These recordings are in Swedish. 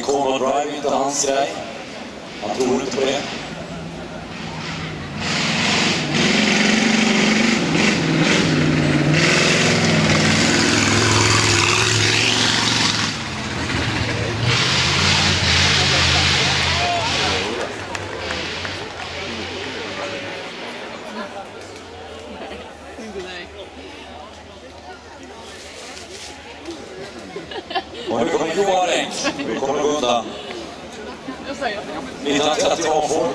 Common Drive är inte hans grej. Han tror inte på det. Och nu kommer Johan Renck. Vi kommer gå undan. 1930 avfår.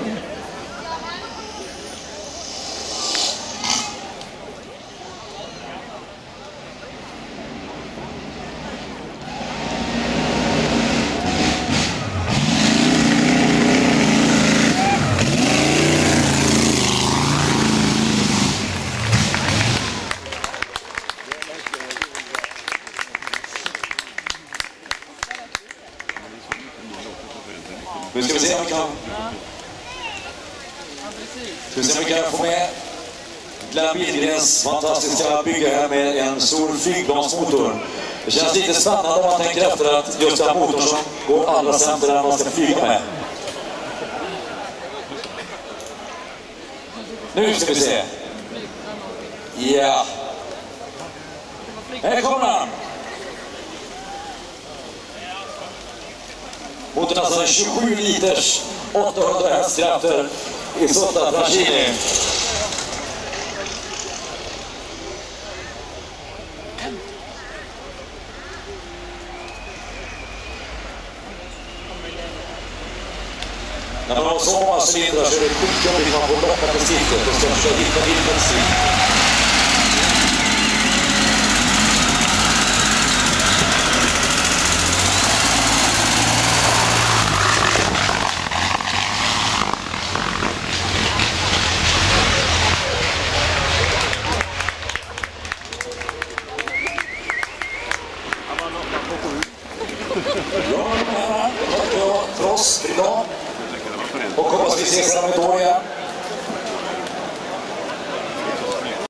Nu ska vi se om vi kan få med Glenn Billgrens fantastiska bygge här med en stor flygplansmotor. Det känns lite spännande om man tänker efter att just den motorn som går allra sämst där man ska flyga med. Nu ska vi se. Ja. Här kommer han. Mot alltså 27 liters 800 hästkrafter i Sotta Fraschini. När man har så många cylindrar så är det skitjobbigt att man får locka på siktet och ska försöka hitta bensin. Ja, Frost idag. Och hoppas vi ses om ett år igen.